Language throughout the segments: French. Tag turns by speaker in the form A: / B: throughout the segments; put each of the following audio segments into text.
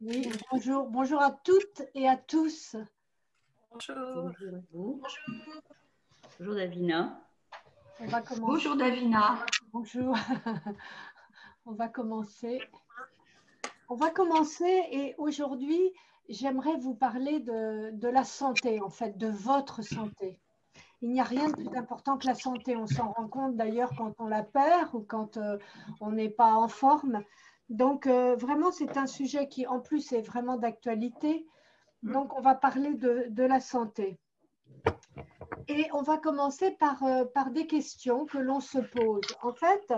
A: Oui, bonjour, bonjour à toutes et à tous.
B: Bonjour. Bonjour à vous. Bonjour Davina.
A: On va commencer.
C: Bonjour Davina.
A: Bonjour. On va commencer. On va commencer et aujourd'hui, j'aimerais vous parler de la santé, en fait, de votre santé. Il n'y a rien de plus important que la santé. On s'en rend compte d'ailleurs quand on la perd ou quand on n'est pas en forme. Donc, vraiment, c'est un sujet qui, en plus, est vraiment d'actualité. Donc, on va parler de la santé. Et on va commencer par des questions que l'on se pose. En fait,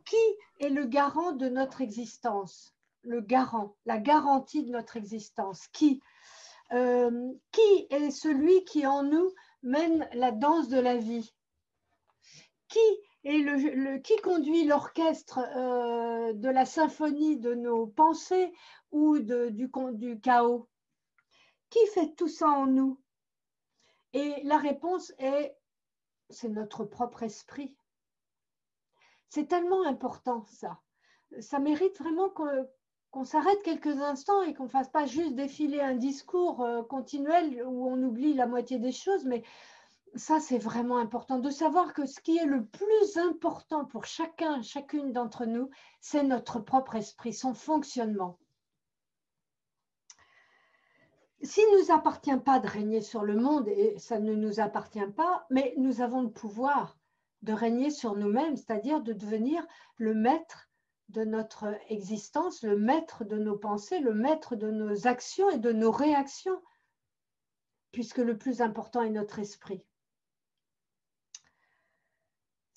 A: qui est le garant de notre existence? Le garant, la garantie de notre existence. Qui est celui qui en nous mène la danse de la vie? Qui est qui conduit l'orchestre de la symphonie de nos pensées ou du chaos? Qui fait tout ça en nous? Et la réponse est, c'est notre propre esprit. C'est tellement important, ça. Ça mérite vraiment qu'on s'arrête quelques instants et qu'on ne fasse pas juste défiler un discours continuel où on oublie la moitié des choses, mais ça, c'est vraiment important de savoir que ce qui est le plus important pour chacune d'entre nous, c'est notre propre esprit, son fonctionnement. S'il ne nous appartient pas de régner sur le monde, et ça ne nous appartient pas, mais nous avons le pouvoir de régner sur nous-mêmes, c'est-à-dire de devenir le maître de notre existence, le maître de nos pensées, le maître de nos actions et de nos réactions, puisque le plus important est notre esprit.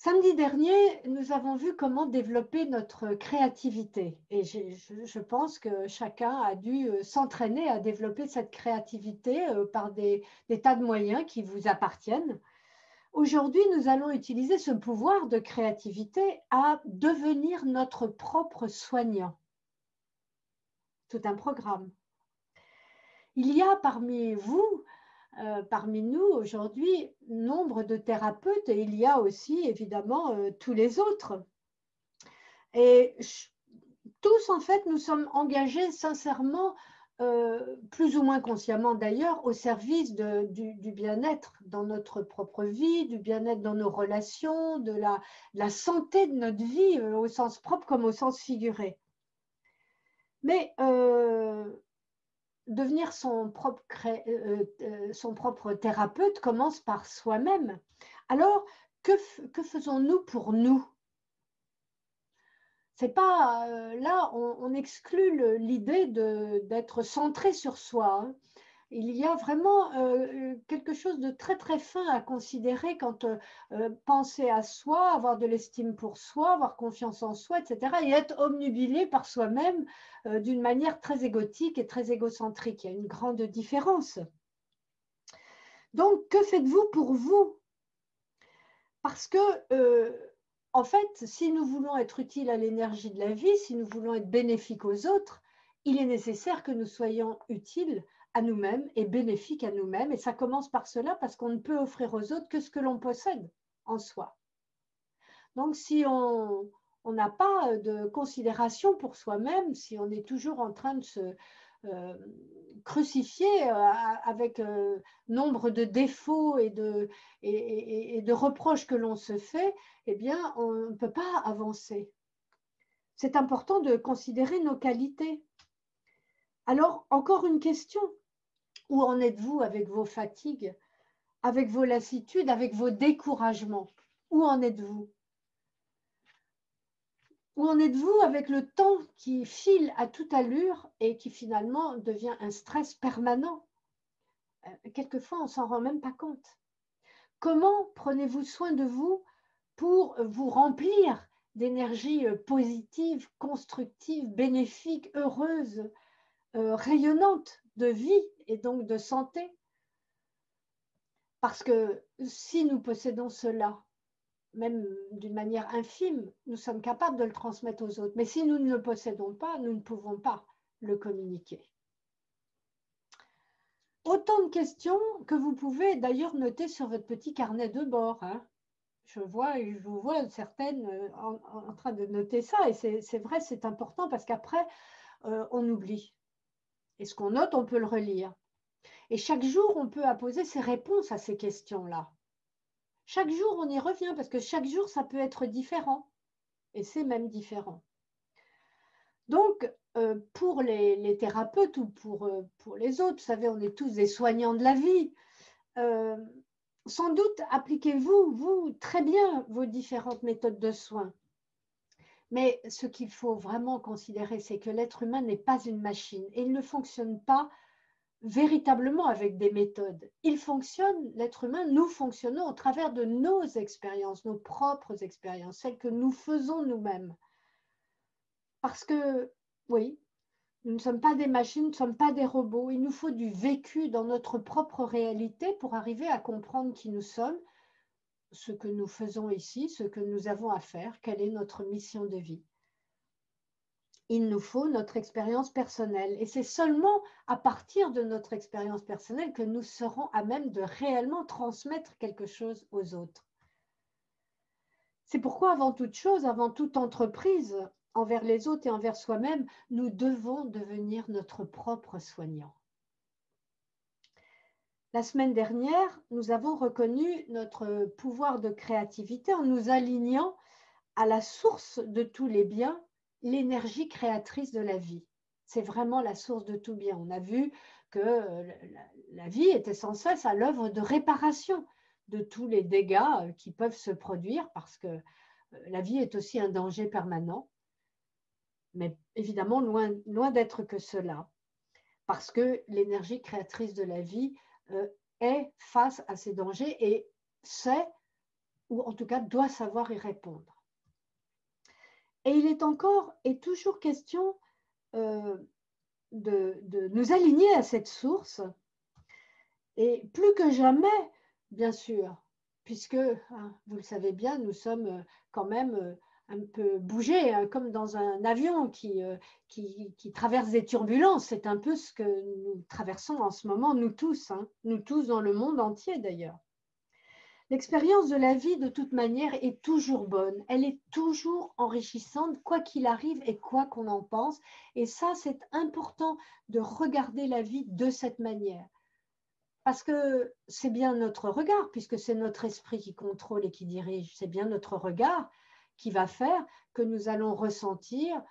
A: Samedi dernier, nous avons vu comment développer notre créativité et je pense que chacun a dû s'entraîner à développer cette créativité par des tas de moyens qui vous appartiennent. Aujourd'hui, nous allons utiliser ce pouvoir de créativité à devenir notre propre soignant. Tout un programme. Il y a parmi vous parmi nous aujourd'hui nombre de thérapeutes et il y a aussi évidemment tous les autres. Et tous, en fait, nous sommes engagés sincèrement, plus ou moins consciemment d'ailleurs, au service du bien-être dans notre propre vie, du bien-être dans nos relations, de la santé de notre vie au sens propre comme au sens figuré. Mais devenir son propre thérapeute commence par soi-même. Alors, que faisons-nous pour nous? C'est pas là, on exclut l'idée d'être centré sur soi. Hein. Il y a vraiment quelque chose de très très fin à considérer quand penser à soi, avoir de l'estime pour soi, avoir confiance en soi, etc. et être obnubilé par soi-même d'une manière très égotique et très égocentrique. Il y a une grande différence. Donc, que faites-vous pour vous? Parce que en fait, si nous voulons être utiles à l'énergie de la vie, si nous voulons être bénéfiques aux autres, il est nécessaire que nous soyons utiles à nous-mêmes et bénéfiques à nous-mêmes. Et ça commence par cela parce qu'on ne peut offrir aux autres que ce que l'on possède en soi. Donc, si on n'a pas de considération pour soi-même, si on est toujours en train de se crucifié avec nombre de défauts et de reproches que l'on se fait, eh bien, on ne peut pas avancer. C'est important de considérer nos qualités. Alors, encore une question. Où en êtes-vous avec vos fatigues, avec vos lassitudes, avec vos découragements? Où en êtes-vous? Où en êtes-vous avec le temps qui file à toute allure et qui finalement devient un stress permanent? Quelquefois, on ne s'en rend même pas compte. Comment prenez-vous soin de vous pour vous remplir d'énergie positive, constructive, bénéfique, heureuse, rayonnante de vie et donc de santé? Parce que si nous possédons cela, même d'une manière infime, nous sommes capables de le transmettre aux autres. Mais si nous ne le possédons pas, nous ne pouvons pas le communiquer. Autant de questions que vous pouvez d'ailleurs noter sur votre petit carnet de bord. Hein. Je vous vois certaines en train de noter ça et c'est vrai, c'est important parce qu'après, on oublie. Et ce qu'on note, on peut le relire. Et chaque jour, on peut apposer ses réponses à ces questions-là. Chaque jour, on y revient parce que chaque jour, ça peut être différent. Et c'est même différent. Donc, pour les thérapeutes ou pour les autres, vous savez, on est tous des soignants de la vie. Sans doute, appliquez-vous, vous, très bien vos différentes méthodes de soins. Mais ce qu'il faut vraiment considérer, c'est que l'être humain n'est pas une machine et il ne fonctionne pas véritablement avec des méthodes. Il fonctionne, l'être humain, nous fonctionnons au travers de nos expériences, nos propres expériences, celles que nous faisons nous-mêmes. Parce que, oui, nous ne sommes pas des machines, nous ne sommes pas des robots. Il nous faut du vécu dans notre propre réalité pour arriver à comprendre qui nous sommes, ce que nous faisons ici, ce que nous avons à faire, quelle est notre mission de vie. Il nous faut notre expérience personnelle. Et c'est seulement à partir de notre expérience personnelle que nous serons à même de réellement transmettre quelque chose aux autres. C'est pourquoi, avant toute chose, avant toute entreprise, envers les autres et envers soi-même, nous devons devenir notre propre soignant. La semaine dernière, nous avons reconnu notre pouvoir de créativité en nous alignant à la source de tous les biens, l'énergie créatrice de la vie. C'est vraiment la source de tout bien. On a vu que la vie était sans cesse à l'œuvre de réparation de tous les dégâts qui peuvent se produire parce que la vie est aussi un danger permanent. Mais évidemment, loin d'être que cela. Parce que l'énergie créatrice de la vie est face à ces dangers et sait, ou en tout cas doit savoir y répondre. Et il est encore et toujours question de nous aligner à cette source, et plus que jamais, bien sûr, puisque, vous le savez bien, nous sommes quand même un peu bougés, comme dans un avion qui traverse des turbulences. C'est un peu ce que nous traversons en ce moment, nous tous dans le monde entier d'ailleurs. L'expérience de la vie, de toute manière, est toujours bonne. Elle est toujours enrichissante, quoi qu'il arrive et quoi qu'on en pense. Et ça, c'est important de regarder la vie de cette manière. Parce que c'est bien notre regard, puisque c'est notre esprit qui contrôle et qui dirige. C'est bien notre regard qui va faire que nous allons ressentir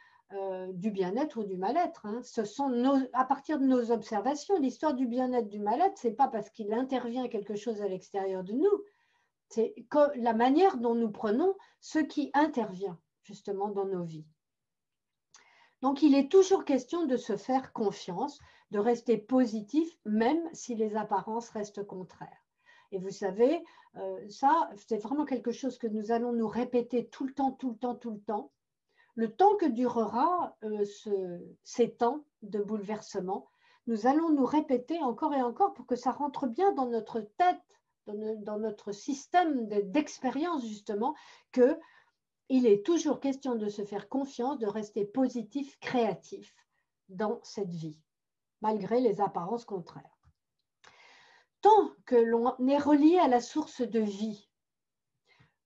A: du bien-être ou du mal-être. Ce sont à partir de nos observations. L'histoire du bien-être, du mal-être, ce n'est pas parce qu'il intervient quelque chose à l'extérieur de nous. C'est la manière dont nous prenons ce qui intervient justement dans nos vies. Donc, il est toujours question de se faire confiance, de rester positif, même si les apparences restent contraires. Et vous savez, ça, c'est vraiment quelque chose que nous allons nous répéter tout le temps, le temps que durera ces temps de bouleversement. Nous allons nous répéter encore et encore pour que ça rentre bien dans notre tête, dans notre système d'expérience justement, qu'il est toujours question de se faire confiance, de rester positif, créatif dans cette vie, malgré les apparences contraires. Tant que l'on est relié à la source de vie,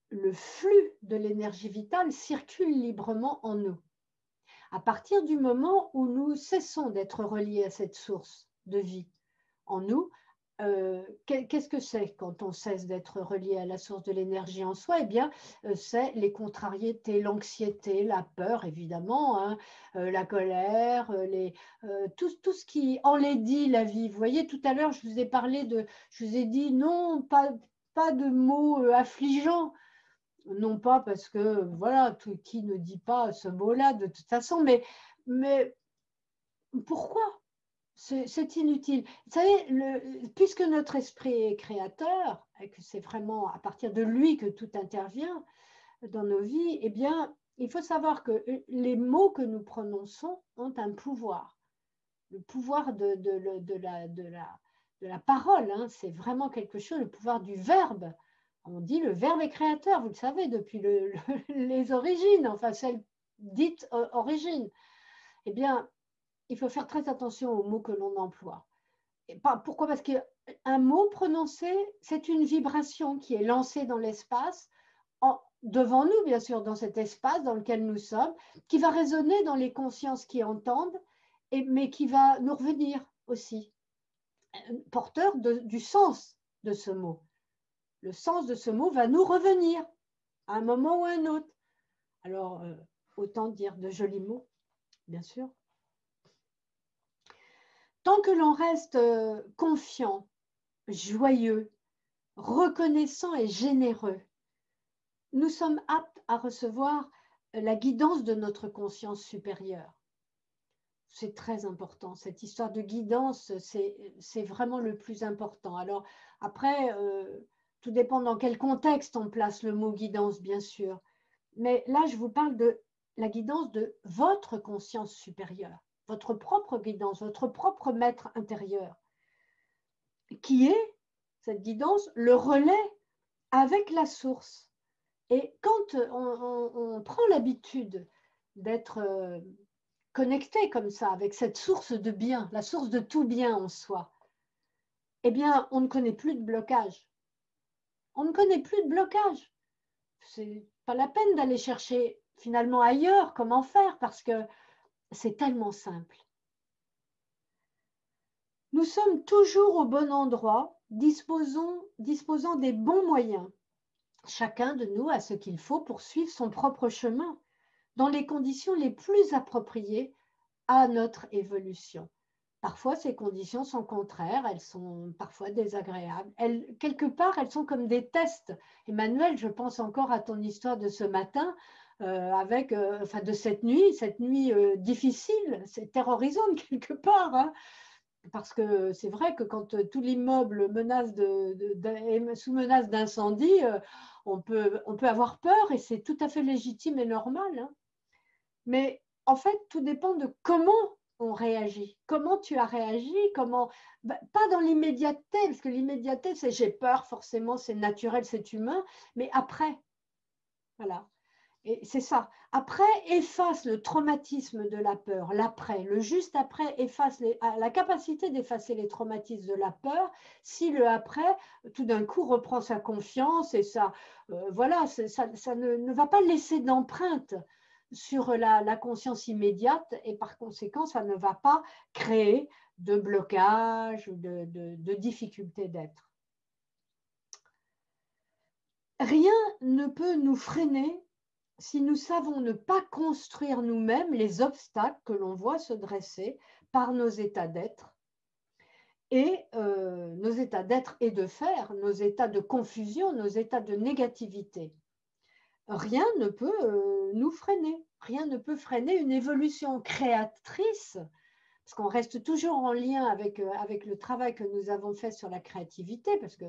A: le flux de l'énergie vitale circule librement en nous. À partir du moment où nous cessons d'être reliés à cette source de vie en nous, qu'est-ce que c'est quand on cesse d'être relié à la source de l'énergie en soi? Eh bien, c'est les contrariétés, l'anxiété, la peur, évidemment, la colère, tout ce qui enlaidit la vie. Vous voyez, tout à l'heure, je vous ai dit non, pas de mots affligeants. Non pas parce que, voilà, qui ne dit pas ce mot-là de toute façon, mais pourquoi? C'est inutile. Vous savez, puisque notre esprit est créateur, et que c'est vraiment à partir de lui que tout intervient dans nos vies, eh bien, il faut savoir que les mots que nous prononçons ont un pouvoir. Le pouvoir de la parole, c'est vraiment quelque chose, le pouvoir du verbe. On dit le verbe est créateur, vous le savez, depuis les origines, enfin celle dite origine. Eh bien, il faut faire très attention aux mots que l'on emploie. Et pourquoi? Parce qu'un mot prononcé, c'est une vibration qui est lancée dans l'espace, devant nous, bien sûr, dans cet espace dans lequel nous sommes, qui va résonner dans les consciences qui entendent mais qui va nous revenir aussi, porteur du sens de ce mot. Le sens de ce mot va nous revenir à un moment ou à un autre. Alors, autant dire de jolis mots, bien sûr. Tant que l'on reste confiant, joyeux, reconnaissant et généreux, nous sommes aptes à recevoir la guidance de notre conscience supérieure. C'est très important. Cette histoire de guidance, c'est vraiment le plus important. Alors, après, tout dépend dans quel contexte on place le mot guidance, bien sûr. Mais là, je vous parle de la guidance de votre conscience supérieure, votre propre guidance, votre propre maître intérieur, qui est, cette guidance, le relais avec la source. Et quand on prend l'habitude d'être connecté comme ça, avec cette source de bien, la source de tout bien en soi, eh bien, on ne connaît plus de blocage. On ne connaît plus de blocage. C'est pas la peine d'aller chercher finalement ailleurs comment faire, parce que c'est tellement simple. Nous sommes toujours au bon endroit, disposant des bons moyens. Chacun de nous a ce qu'il faut pour suivre son propre chemin, dans les conditions les plus appropriées à notre évolution. Parfois, ces conditions sont contraires, elles sont parfois désagréables. Quelque part, elles sont comme des tests. Emmanuel, je pense encore à ton histoire de ce matin, de cette nuit difficile, c'est terrorisante quelque part, hein, parce que c'est vrai que quand tout l'immeuble est sous menace d'incendie, on peut avoir peur et c'est tout à fait légitime et normal, hein. Mais en fait, tout dépend de comment on réagit. Comment tu as réagi, pas dans l'immédiateté, parce que l'immédiateté, c'est j'ai peur, forcément, c'est naturel, c'est humain, mais après, voilà. Et c'est ça. Après, efface le traumatisme de la peur. L'après, le juste après, a la capacité d'effacer les traumatismes de la peur si le après, tout d'un coup, reprend sa confiance et ça, voilà, ça ne va pas laisser d'empreinte sur la conscience immédiate et par conséquent, ça ne va pas créer de blocage ou de difficulté d'être. Rien ne peut nous freiner si nous savons ne pas construire nous-mêmes les obstacles que l'on voit se dresser par nos états d'être et nos états d'être et de faire, nos états de confusion, nos états de négativité. Rien ne peut nous freiner, rien ne peut freiner une évolution créatrice, parce qu'on reste toujours en lien avec le travail que nous avons fait sur la créativité, parce que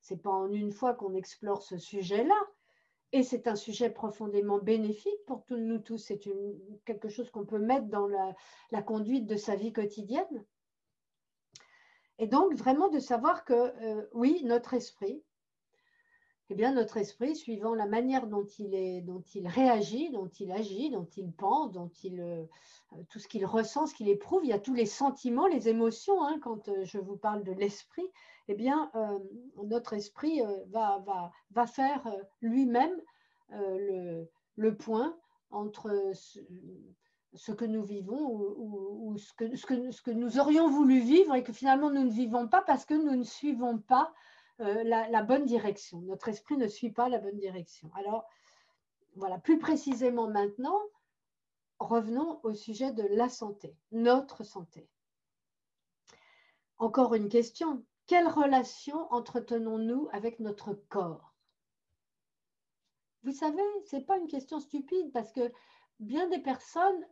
A: ce n'est pas en une fois qu'on explore ce sujet-là. Et c'est un sujet profondément bénéfique pour nous tous. C'est quelque chose qu'on peut mettre dans la conduite de sa vie quotidienne. Et donc, vraiment de savoir que, oui, notre esprit, eh bien, notre esprit, suivant la manière dont il réagit, dont il agit, dont il pense, tout ce qu'il ressent, ce qu'il éprouve, il y a tous les sentiments, les émotions, hein, quand je vous parle de l'esprit, eh bien, notre esprit va faire lui-même le point entre ce que nous vivons ou ce que nous aurions voulu vivre et que finalement nous ne vivons pas parce que nous ne suivons pas la bonne direction. Notre esprit ne suit pas la bonne direction. Alors, voilà, plus précisément maintenant, revenons au sujet de la santé, notre santé. Encore une question. Quelle relation entretenons-nous avec notre corps? Vous savez, ce n'est pas une question stupide parce que bien des personnes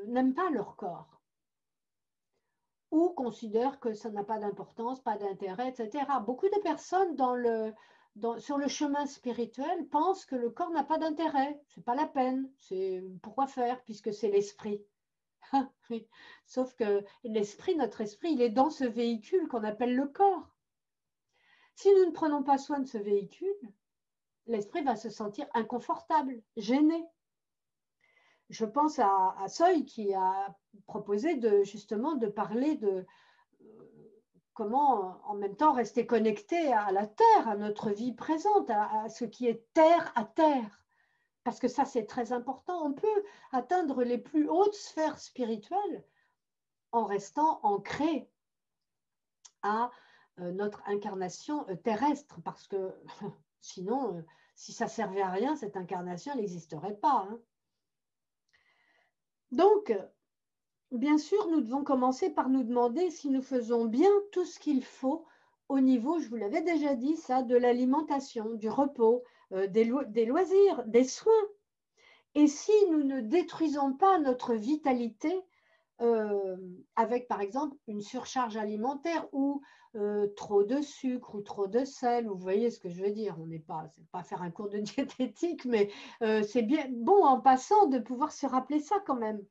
A: n'aiment pas leur corps ou considèrent que ça n'a pas d'importance, pas d'intérêt, etc. Beaucoup de personnes sur le chemin spirituel pensent que le corps n'a pas d'intérêt, ce n'est pas la peine, c'est pourquoi faire puisque c'est l'esprit. Oui. Sauf que l'esprit, notre esprit, il est dans ce véhicule qu'on appelle le corps. Si nous ne prenons pas soin de ce véhicule, l'esprit va se sentir inconfortable, gêné. Je pense à Seuil qui a proposé justement de parler de comment en même temps rester connecté à la terre, à notre vie présente, à ce qui est terre à terre. parce que ça c'est très important, on peut atteindre les plus hautes sphères spirituelles en restant ancré à notre incarnation terrestre, parce que sinon, si ça servait à rien, cette incarnation n'existerait pas. Hein. Donc, bien sûr, nous devons commencer par nous demander si nous faisons bien tout ce qu'il faut au niveau, je vous l'avais déjà dit, ça, de l'alimentation, du repos, des loisirs, des soins. Et si nous ne détruisons pas notre vitalité avec, par exemple, une surcharge alimentaire ou trop de sucre ou trop de sel, vous voyez ce que je veux dire, on n'est pas, c'est pas faire un cours de diététique, mais c'est bien bon en passant de pouvoir se rappeler ça quand même.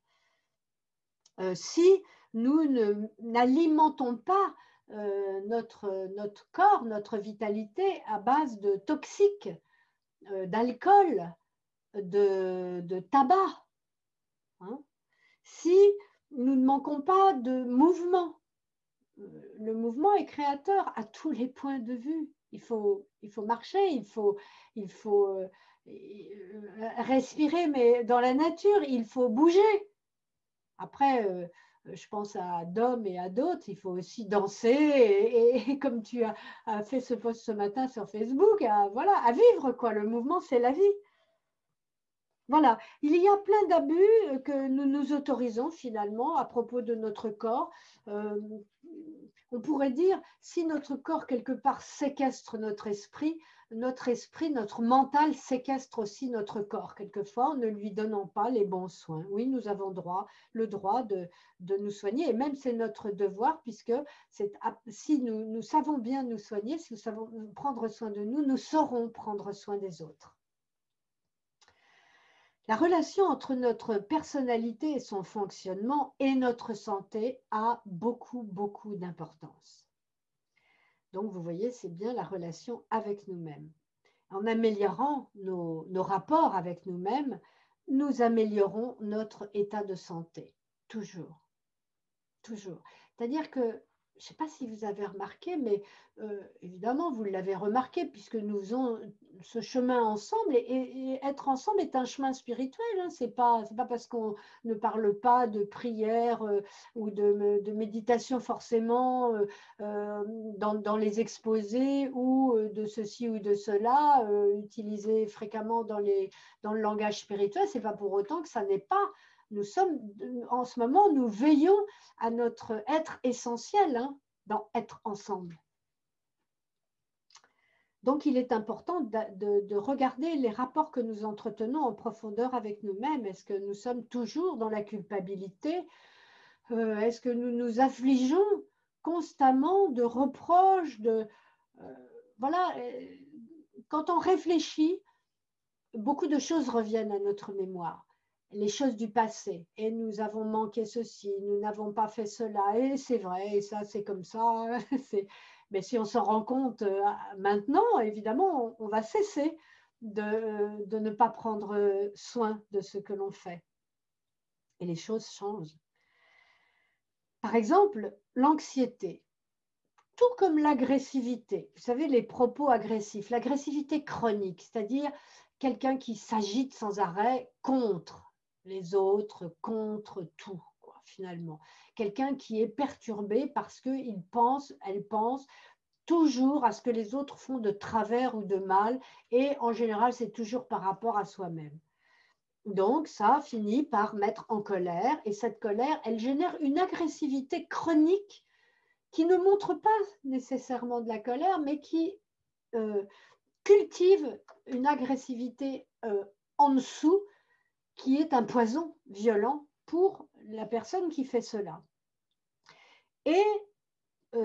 A: Si nous n'alimentons pas notre corps, notre vitalité à base de toxiques, d'alcool, de tabac, hein. Si nous ne manquons pas de mouvement, le mouvement est créateur à tous les points de vue. Il faut marcher, il faut respirer, mais dans la nature, il faut bouger. Après, je pense à Dom et à d'autres, il faut aussi danser et comme tu as fait ce post ce matin sur Facebook, voilà, à vivre quoi. Le mouvement, c'est la vie. Voilà, il y a plein d'abus que nous nous autorisons finalement à propos de notre corps. On pourrait dire, si notre corps quelque part séquestre notre esprit, notre mental séquestre aussi notre corps, quelquefois en ne lui donnant pas les bons soins. Oui, nous avons le droit de nous soigner, et même c'est notre devoir, puisque si nous savons bien nous soigner, si nous savons prendre soin de nous, nous saurons prendre soin des autres. La relation entre notre personnalité et son fonctionnement et notre santé a beaucoup, beaucoup d'importance. Donc, vous voyez, c'est bien la relation avec nous-mêmes. En améliorant nos rapports avec nous-mêmes, nous améliorons notre état de santé. Toujours. Toujours. C'est-à-dire que, je ne sais pas si vous avez remarqué, mais évidemment, vous l'avez remarqué puisque nous faisons ce chemin ensemble et être ensemble est un chemin spirituel. Hein. Ce n'est pas parce qu'on ne parle pas de prière ou de méditation forcément dans les exposés ou de ceci ou de cela, utilisé fréquemment dans le langage spirituel. Ce n'est pas pour autant que ça n'est pas. En ce moment, nous veillons à notre être essentiel dans être ensemble. Donc, il est important de regarder les rapports que nous entretenons en profondeur avec nous-mêmes. Est-ce que nous sommes toujours dans la culpabilité? Est-ce que nous nous affligeons constamment de reproches? Voilà, quand on réfléchit, beaucoup de choses reviennent à notre mémoire. Les choses du passé, et nous avons manqué ceci, nous n'avons pas fait cela, et c'est vrai, et ça c'est comme ça. Mais si on s'en rend compte maintenant, évidemment, on va cesser de ne pas prendre soin de ce que l'on fait. Et les choses changent. Par exemple, l'anxiété, tout comme l'agressivité, vous savez, les propos agressifs, l'agressivité chronique, c'est-à-dire quelqu'un qui s'agite sans arrêt contre les autres, contre tout, quoi, finalement. Quelqu'un qui est perturbé parce qu'elle pense toujours à ce que les autres font de travers ou de mal, et en général, c'est toujours par rapport à soi-même. Donc, ça finit par mettre en colère, et cette colère, elle génère une agressivité chronique qui ne montre pas nécessairement de la colère, mais qui cultive une agressivité en dessous, qui est un poison violent pour la personne qui fait cela. Et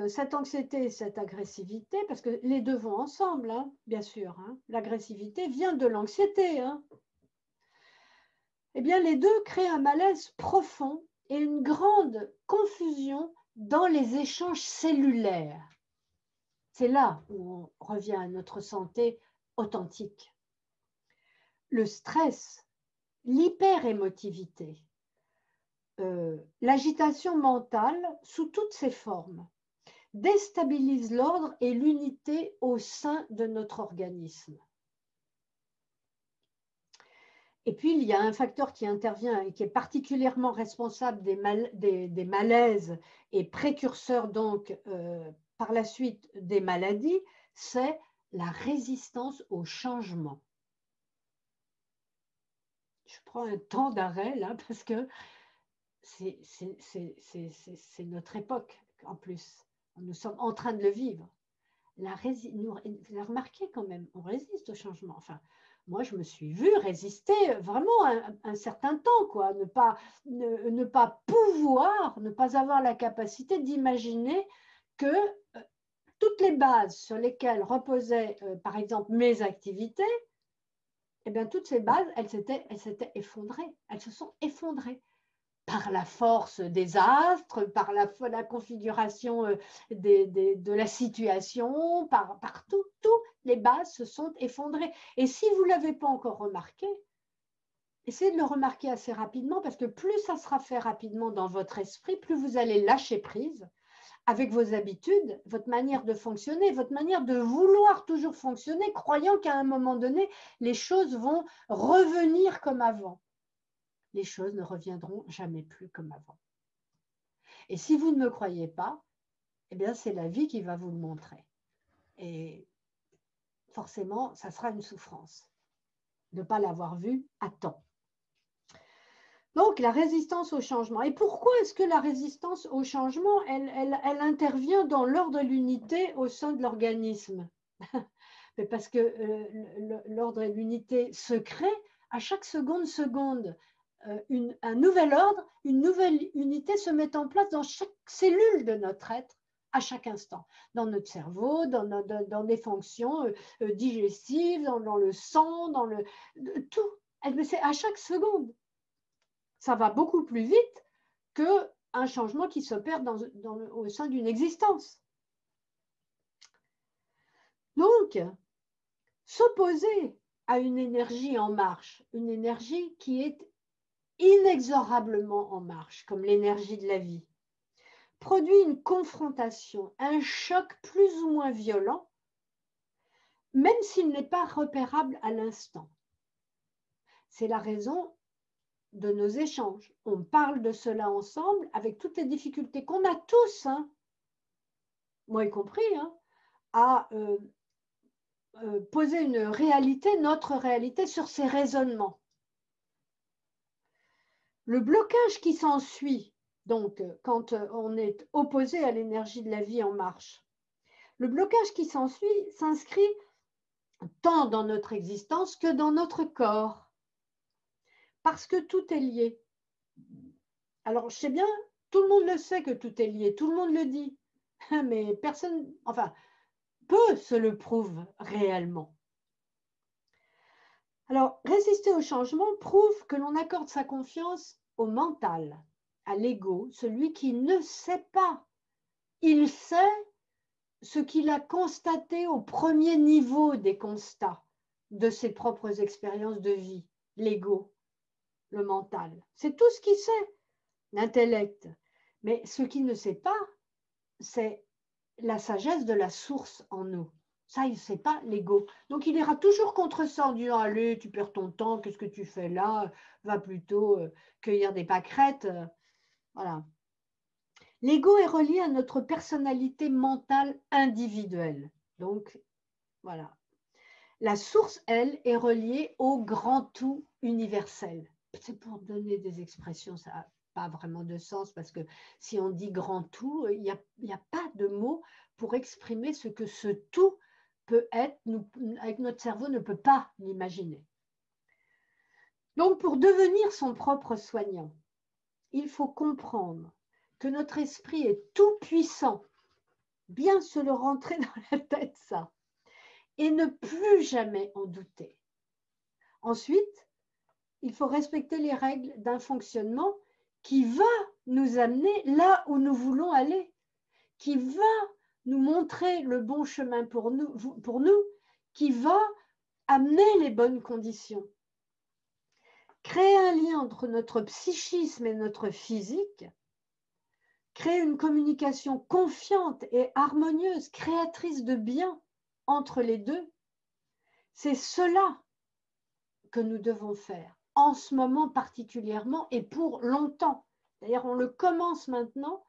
A: cette anxiété, cette agressivité, parce que les deux vont ensemble, hein, bien sûr, hein, l'agressivité vient de l'anxiété, hein. Eh bien, les deux créent un malaise profond et une grande confusion dans les échanges cellulaires. C'est là où on revient à notre santé authentique. Le stress, l'hyperémotivité, l'agitation mentale sous toutes ses formes déstabilise l'ordre et l'unité au sein de notre organisme. Et puis, il y a un facteur qui intervient et qui est particulièrement responsable des malaises et précurseur donc par la suite des maladies, c'est la résistance au changement. Je prends un temps d'arrêt là parce que c'est notre époque en plus. Nous sommes en train de le vivre. Vous avez remarqué quand même, on résiste au changement. Enfin, moi, je me suis vue résister vraiment un certain temps, quoi. Ne pas pouvoir, ne pas avoir la capacité d'imaginer que toutes les bases sur lesquelles reposaient, par exemple, mes activités, eh bien, toutes ces bases, elles s'étaient effondrées. Elles se sont effondrées par la force des astres, par la configuration de la situation, par tout, les bases se sont effondrées. Et si vous ne l'avez pas encore remarqué, essayez de le remarquer assez rapidement, parce que plus ça sera fait rapidement dans votre esprit, plus vous allez lâcher prise avec vos habitudes, votre manière de fonctionner, votre manière de vouloir toujours fonctionner, croyant qu'à un moment donné, les choses vont revenir comme avant. Les choses ne reviendront jamais plus comme avant. Et si vous ne me croyez pas, eh bien, c'est la vie qui va vous le montrer. Et forcément, ça sera une souffrance de ne pas l'avoir vu à temps. Donc, la résistance au changement. Et pourquoi est-ce que la résistance au changement, elle intervient dans l'ordre et l'unité au sein de l'organisme? Parce que l'ordre et l'unité se créent à chaque seconde. Un nouvel ordre, une nouvelle unité se met en place dans chaque cellule de notre être à chaque instant, dans notre cerveau, dans des fonctions digestives, dans le sang, tout. C'est à chaque seconde. Ça va beaucoup plus vite qu'un changement qui s'opère au sein d'une existence. Donc, s'opposer à une énergie en marche, une énergie qui est inexorablement en marche, comme l'énergie de la vie, produit une confrontation, un choc plus ou moins violent, même s'il n'est pas repérable à l'instant. C'est la raison de nos échanges. On parle de cela ensemble avec toutes les difficultés qu'on a tous, hein, moi y compris, hein, à poser une réalité, notre réalité, sur ces raisonnements. Le blocage qui s'ensuit, donc, quand on est opposé à l'énergie de la vie en marche, le blocage qui s'ensuit s'inscrit tant dans notre existence que dans notre corps, parce que tout est lié. Alors, je sais bien, tout le monde le sait que tout est lié, tout le monde le dit, mais personne, enfin, peu se le prouve réellement. Alors, résister au changement prouve que l'on accorde sa confiance au mental, à l'ego, celui qui ne sait pas. Il sait ce qu'il a constaté au premier niveau des constats de ses propres expériences de vie, l'ego, le mental. C'est tout ce qu'il sait, l'intellect. Mais ce qu'il ne sait pas, c'est la sagesse de la source en nous. Ça, il ne sait pas, l'ego. Donc, il ira toujours contre ça en disant « Allez, tu perds ton temps, qu'est-ce que tu fais là? Va plutôt cueillir des pâquerettes. » Voilà. L'ego est relié à notre personnalité mentale individuelle. Donc, voilà. La source, elle, est reliée au grand tout universel. C'est pour donner des expressions, ça n'a pas vraiment de sens, parce que si on dit grand tout, il n'y a pas de mot pour exprimer ce que ce tout peut être, avec notre cerveau ne peut pas l'imaginer. Donc, pour devenir son propre soignant, il faut comprendre que notre esprit est tout puissant, bien se le rentrer dans la tête, ça, et ne plus jamais en douter. Ensuite, il faut respecter les règles d'un fonctionnement qui va nous amener là où nous voulons aller, qui va nous montrer le bon chemin pour nous, qui va amener les bonnes conditions. Créer un lien entre notre psychisme et notre physique, créer une communication confiante et harmonieuse, créatrice de bien entre les deux, c'est cela que nous devons faire en ce moment particulièrement et pour longtemps. D'ailleurs, on le commence maintenant,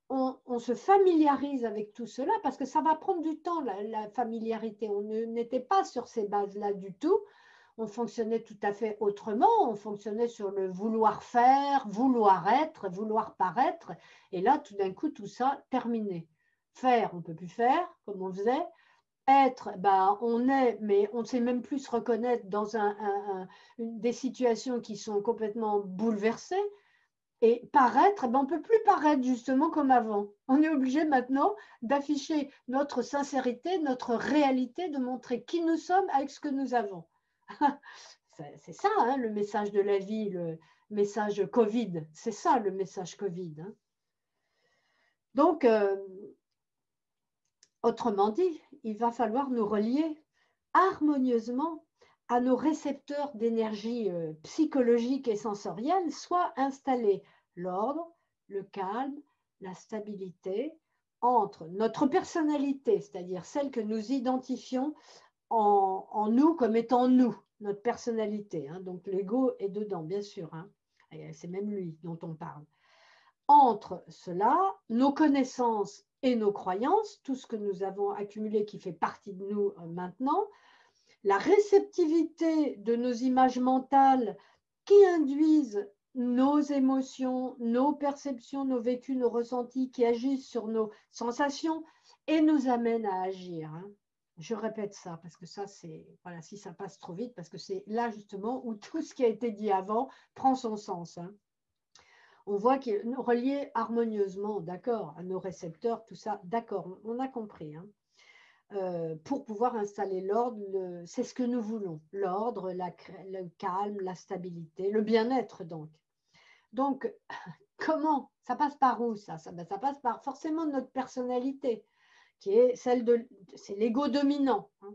A: on se familiarise avec tout cela parce que ça va prendre du temps, la familiarité. On n'était pas sur ces bases-là du tout. On fonctionnait tout à fait autrement. On fonctionnait sur le vouloir faire, vouloir être, vouloir paraître. Et là, tout d'un coup, tout ça, terminé. Faire, on ne peut plus faire comme on faisait. Être, ben, on est, mais on ne sait même plus se reconnaître dans des situations qui sont complètement bouleversées. Et paraître, ben, on ne peut plus paraître justement comme avant. On est obligé maintenant d'afficher notre sincérité, notre réalité, de montrer qui nous sommes avec ce que nous avons. C'est ça, hein, le message de la vie, le message Covid. C'est ça le message Covid. Hein. Donc, autrement dit, il va falloir nous relier harmonieusement à nos récepteurs d'énergie psychologique et sensorielle, soit installer l'ordre, le calme, la stabilité entre notre personnalité, c'est-à-dire celle que nous identifions en nous comme étant nous, notre personnalité. Hein, donc l'ego est dedans, bien sûr. Hein, c'est même lui dont on parle. Entre cela, nos connaissances et nos croyances, tout ce que nous avons accumulé qui fait partie de nous maintenant, la réceptivité de nos images mentales qui induisent nos émotions, nos perceptions, nos vécus, nos ressentis, qui agissent sur nos sensations et nous amènent à agir. Hein. Je répète ça parce que ça, c'est, voilà, si ça passe trop vite, parce que c'est là justement où tout ce qui a été dit avant prend son sens. Hein. On voit qu'il est relié harmonieusement, d'accord, à nos récepteurs, tout ça, d'accord, on a compris. Hein. Pour pouvoir installer l'ordre, c'est ce que nous voulons, l'ordre, le calme, la stabilité, le bien-être donc. Donc, comment? Ça passe par où ça passe par forcément notre personnalité, qui est celle de, c'est l'ego dominant. Hein.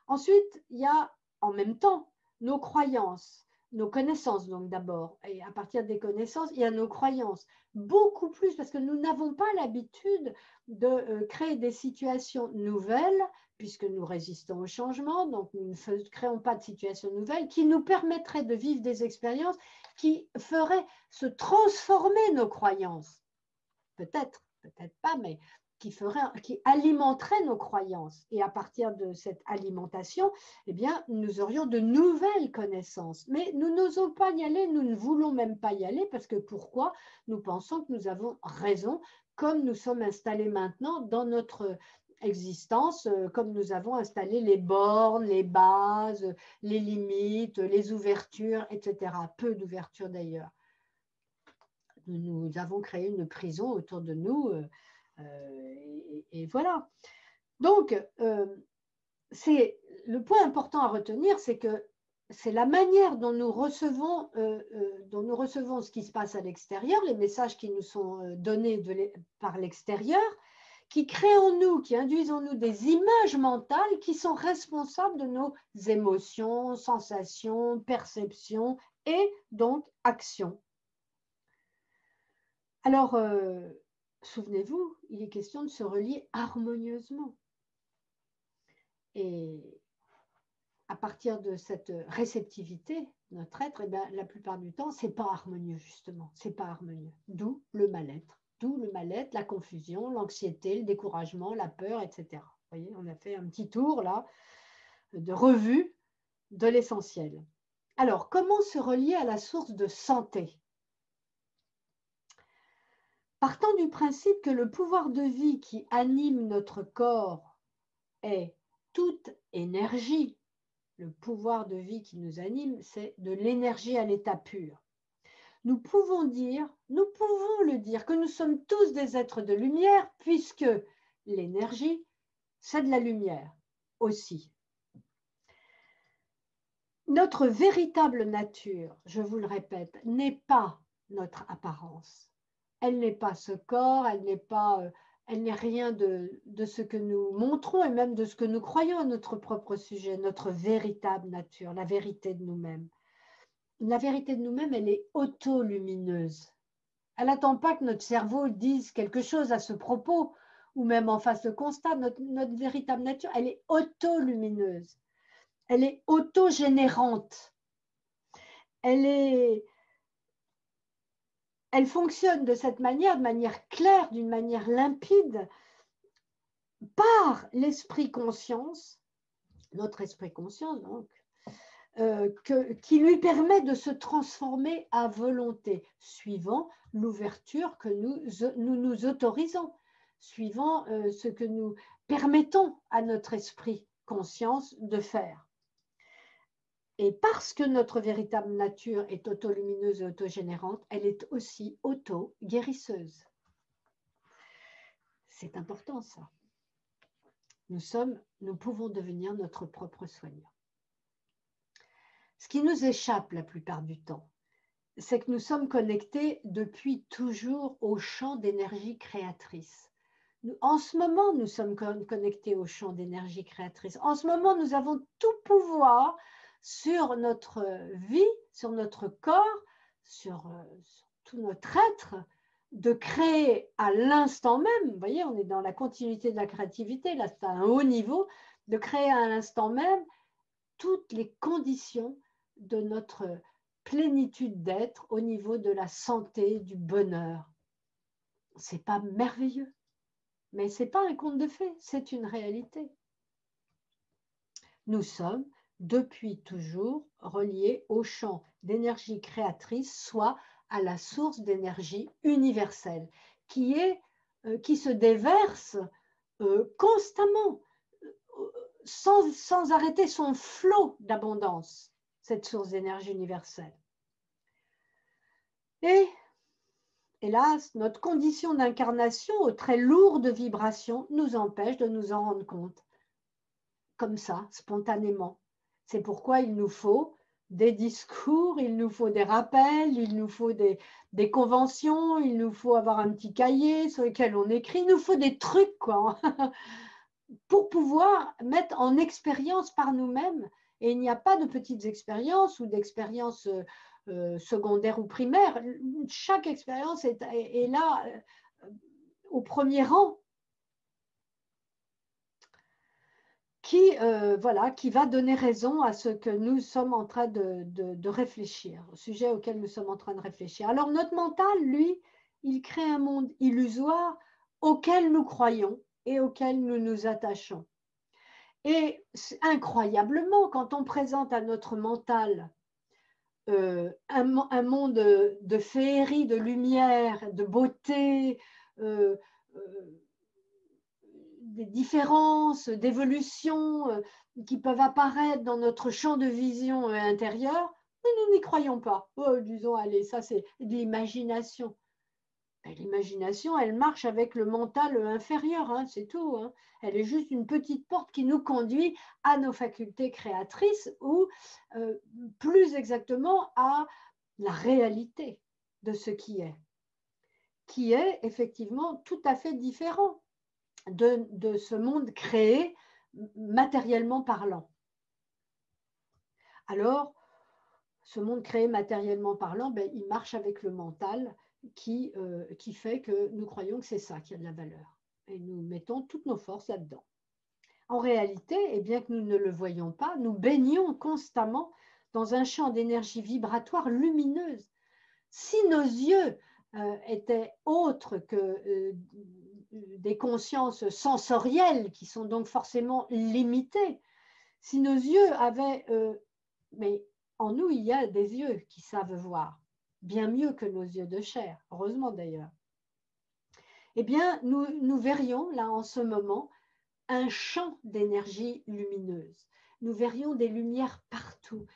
A: Ensuite, il y a en même temps nos croyances, nos connaissances donc d'abord. Et à partir des connaissances, il y a nos croyances. Beaucoup plus parce que nous n'avons pas l'habitude de créer des situations nouvelles puisque nous résistons au changement, donc nous ne créons pas de situations nouvelles qui nous permettraient de vivre des expériences qui feraient se transformer nos croyances. Peut-être, peut-être pas, mais qui alimenterait nos croyances. Et à partir de cette alimentation, eh bien, nous aurions de nouvelles connaissances. Mais nous n'osons pas y aller, nous ne voulons même pas y aller, parce que pourquoi? Nous pensons que nous avons raison, comme nous sommes installés maintenant dans notre existence, comme nous avons installé les bornes, les bases, les limites, les ouvertures, etc. Peu d'ouvertures d'ailleurs. Nous avons créé une prison autour de nous et voilà. Donc, c'est le point important à retenir, c'est que c'est la manière dont nous recevons ce qui se passe à l'extérieur, les messages qui nous sont donnés par l'extérieur, qui créent en nous, qui induisent en nous des images mentales qui sont responsables de nos émotions, sensations, perceptions et donc actions. Alors, souvenez-vous, il est question de se relier harmonieusement. Et à partir de cette réceptivité, notre être, eh bien, la plupart du temps, ce n'est pas harmonieux, justement. Ce n'est pas harmonieux. D'où le mal-être. D'où le mal-être, la confusion, l'anxiété, le découragement, la peur, etc. Vous voyez, on a fait un petit tour, là, de revue de l'essentiel. Alors, comment se relier à la source de santé ? Partant du principe que le pouvoir de vie qui anime notre corps est toute énergie, le pouvoir de vie qui nous anime, c'est de l'énergie à l'état pur. Nous pouvons le dire, que nous sommes tous des êtres de lumière, puisque l'énergie, c'est de la lumière aussi. Notre véritable nature, je vous le répète, n'est pas notre apparence. Elle n'est pas ce corps, elle n'est rien de ce que nous montrons et même de ce que nous croyons à notre propre sujet, notre véritable nature, la vérité de nous-mêmes. La vérité de nous-mêmes, elle est auto-lumineuse. Elle n'attend pas que notre cerveau dise quelque chose à ce propos ou même en fasse le constat. Notre véritable nature, elle est auto-lumineuse. Elle est auto-générante. elle fonctionne de cette manière, de manière claire, d'une manière limpide, par l'esprit conscience, notre esprit conscience donc, qui lui permet de se transformer à volonté, suivant l'ouverture que nous autorisons, suivant ce que nous permettons à notre esprit conscience de faire. Et parce que notre véritable nature est autolumineuse et autogénérante, elle est aussi auto-guérisseuse. C'est important ça. Nous pouvons devenir notre propre soignant. Ce qui nous échappe la plupart du temps, c'est que nous sommes connectés depuis toujours au champ d'énergie créatrice. En ce moment, nous sommes connectés au champ d'énergie créatrice. En ce moment, nous avons tout pouvoir sur notre vie, sur notre corps, sur tout notre être, de créer à l'instant même, vous voyez, on est dans la continuité de la créativité, là c'est à un haut niveau, de créer à l'instant même toutes les conditions de notre plénitude d'être au niveau de la santé, du bonheur. C'est pas merveilleux, mais c'est pas un conte de fées, c'est une réalité. Nous sommes depuis toujours reliés au champ d'énergie créatrice, soit à la source d'énergie universelle, qui se déverse constamment, sans arrêter son flot d'abondance, cette source d'énergie universelle. Et hélas, notre condition d'incarnation aux très lourdes vibrations nous empêche de nous en rendre compte, comme ça, spontanément. C'est pourquoi il nous faut des discours, il nous faut des rappels, il nous faut des conventions, il nous faut avoir un petit cahier sur lequel on écrit, il nous faut des trucs, quoi, pour pouvoir mettre en expérience par nous-mêmes. Et il n'y a pas de petites expériences ou d'expériences secondaires ou primaires. Chaque expérience est là au premier rang, qui va donner raison à ce que nous sommes en train de réfléchir, au sujet auquel nous sommes en train de réfléchir. Alors notre mental, lui, il crée un monde illusoire auquel nous croyons et auquel nous nous attachons. Et incroyablement, quand on présente à notre mental un monde de féerie, de lumière, de beauté, des différences, d'évolution qui peuvent apparaître dans notre champ de vision intérieur, nous n'y croyons pas. Oh, disons, allez, ça c'est de l'imagination. L'imagination, elle marche avec le mental inférieur, hein, c'est tout. Hein. Elle est juste une petite porte qui nous conduit à nos facultés créatrices ou plus exactement à la réalité de ce qui est effectivement tout à fait différent de ce monde créé matériellement parlant. Alors, ce monde créé matériellement parlant, il marche avec le mental qui fait que nous croyons que c'est ça qui a de la valeur. Et nous mettons toutes nos forces là-dedans. En réalité, et bien que nous ne le voyions pas, nous baignons constamment dans un champ d'énergie vibratoire lumineuse. Si nos yeux étaient autres que des consciences sensorielles qui sont donc forcément limitées, si nos yeux avaient... mais en nous, il y a des yeux qui savent voir, bien mieux que nos yeux de chair, heureusement d'ailleurs. Eh bien, nous verrions là en ce moment un champ d'énergie lumineuse. Nous verrions des lumières partout.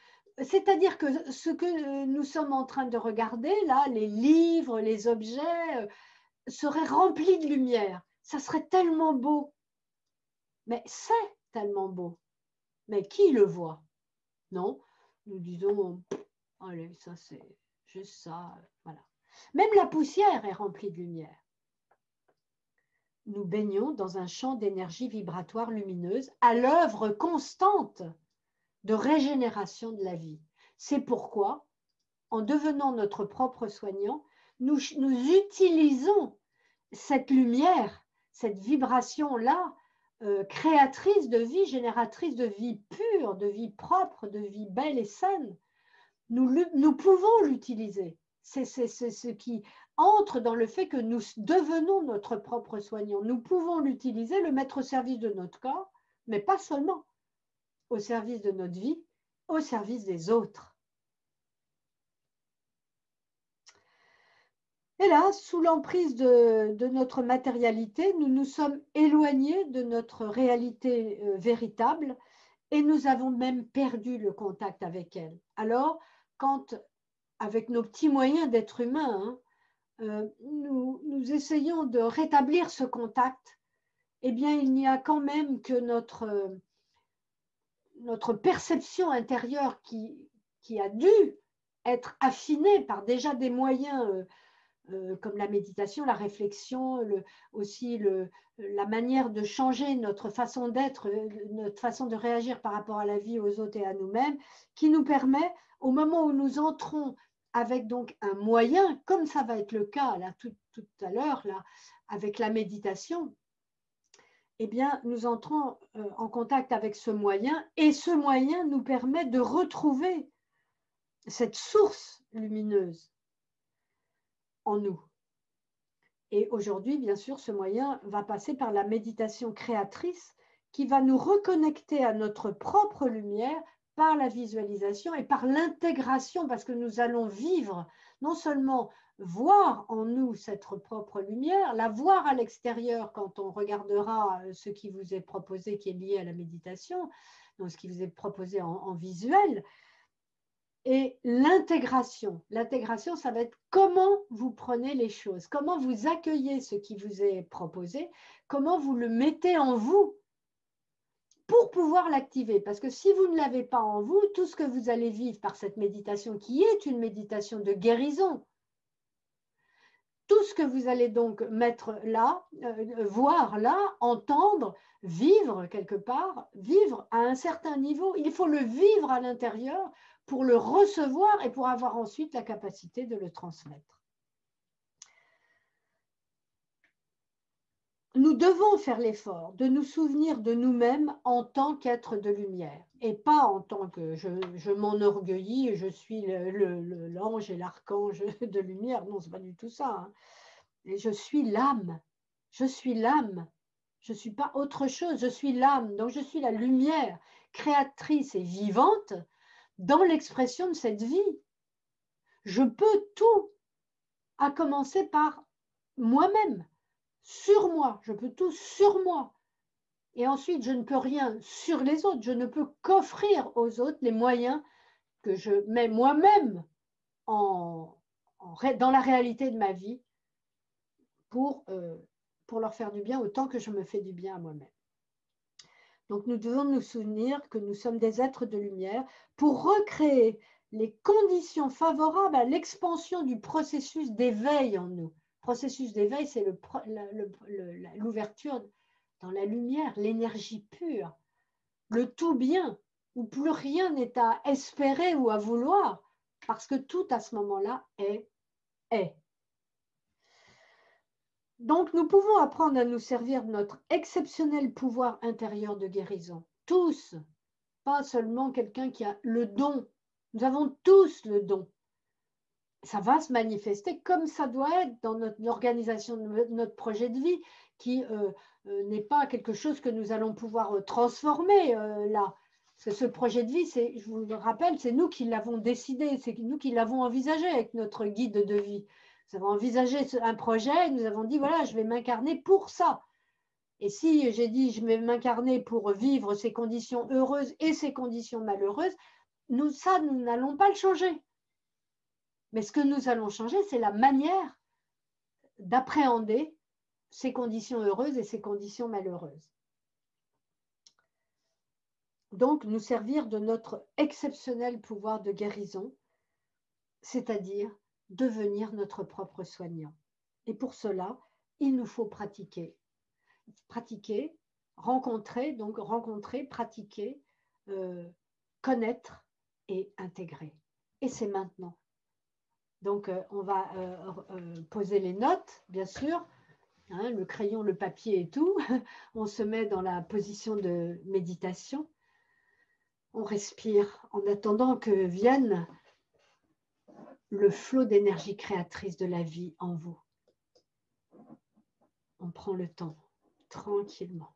A: C'est-à-dire que ce que nous sommes en train de regarder, là, les livres, les objets, seraient remplis de lumière. Ça serait tellement beau. Mais c'est tellement beau. Mais qui le voit? Non, nous disons, allez, ça c'est juste ça, voilà. Même la poussière est remplie de lumière. Nous baignons dans un champ d'énergie vibratoire lumineuse à l'œuvre constante de régénération de la vie. C'est pourquoi, en devenant notre propre soignant, nous utilisons cette lumière, cette vibration-là, créatrice de vie, génératrice de vie pure, de vie propre, de vie belle et saine, nous pouvons l'utiliser. C'est ce qui entre dans le fait que nous devenons notre propre soignant. Nous pouvons l'utiliser, le mettre au service de notre corps, mais pas seulement, au service de notre vie, au service des autres. Et là, sous l'emprise de notre matérialité, nous nous sommes éloignés de notre réalité véritable et nous avons même perdu le contact avec elle. Alors, quand, avec nos petits moyens d'être humains, nous essayons de rétablir ce contact, eh bien, il n'y a quand même que notre perception intérieure qui a dû être affinée par déjà des moyens comme la méditation, la réflexion, aussi la manière de changer notre façon d'être, notre façon de réagir par rapport à la vie, aux autres et à nous-mêmes, qui nous permet, au moment où nous entrons avec donc un moyen, comme ça va être le cas là, tout à l'heure, là, avec la méditation, eh bien, nous entrons en contact avec ce moyen et ce moyen nous permet de retrouver cette source lumineuse en nous. Et aujourd'hui, bien sûr, ce moyen va passer par la méditation créatrice qui va nous reconnecter à notre propre lumière par la visualisation et par l'intégration, parce que nous allons vivre, non seulement voir en nous cette propre lumière, la voir à l'extérieur quand on regardera ce qui vous est proposé, qui est lié à la méditation, donc ce qui vous est proposé en visuel. Et l'intégration, ça va être comment vous prenez les choses, comment vous accueillez ce qui vous est proposé, comment vous le mettez en vous pour pouvoir l'activer. Parce que si vous ne l'avez pas en vous, tout ce que vous allez vivre par cette méditation, qui est une méditation de guérison, tout ce que vous allez donc mettre là, voir là, entendre, vivre quelque part, vivre à un certain niveau, il faut le vivre à l'intérieur pour le recevoir et pour avoir ensuite la capacité de le transmettre. Nous devons faire l'effort de nous souvenir de nous-mêmes en tant qu'être de lumière et pas en tant que je m'enorgueillis, je suis l'ange et l'archange de lumière. Non, ce n'est pas du tout ça. Hein. Et je suis l'âme. Je suis l'âme. Je ne suis pas autre chose. Je suis l'âme. Donc, je suis la lumière créatrice et vivante dans l'expression de cette vie. Je peux tout, à commencer par moi-même, sur moi. Je peux tout sur moi. Et ensuite, je ne peux rien sur les autres. Je ne peux qu'offrir aux autres les moyens que je mets moi-même dans la réalité de ma vie pour leur faire du bien autant que je me fais du bien à moi-même. Donc, nous devons nous souvenir que nous sommes des êtres de lumière pour recréer les conditions favorables à l'expansion du processus d'éveil en nous. Le processus d'éveil, c'est l'ouverture dans la lumière, l'énergie pure, le tout bien, où plus rien n'est à espérer ou à vouloir, parce que tout à ce moment-là est. Donc, nous pouvons apprendre à nous servir de notre exceptionnel pouvoir intérieur de guérison. Tous, pas seulement quelqu'un qui a le don. Nous avons tous le don. Ça va se manifester comme ça doit être dans l'organisation de notre projet de vie, qui n'est pas quelque chose que nous allons pouvoir transformer là. Parce que ce projet de vie, je vous le rappelle, c'est nous qui l'avons décidé, c'est nous qui l'avons envisagé avec notre guide de vie. Nous avons envisagé un projet et nous avons dit, voilà, je vais m'incarner pour ça. Et si j'ai dit, je vais m'incarner pour vivre ces conditions heureuses et ces conditions malheureuses, nous n'allons pas le changer. Mais ce que nous allons changer, c'est la manière d'appréhender ces conditions heureuses et ces conditions malheureuses. Donc, nous servir de notre exceptionnel pouvoir de guérison, c'est-à-dire devenir notre propre soignant. Et pour cela, il nous faut pratiquer. Pratiquer, rencontrer, pratiquer, connaître et intégrer. Et c'est maintenant. Donc, on va poser les notes, bien sûr, hein, le crayon, le papier et tout. On se met dans la position de méditation. On respire en attendant que vienne le flot d'énergie créatrice de la vie en vous. On prend le temps, tranquillement.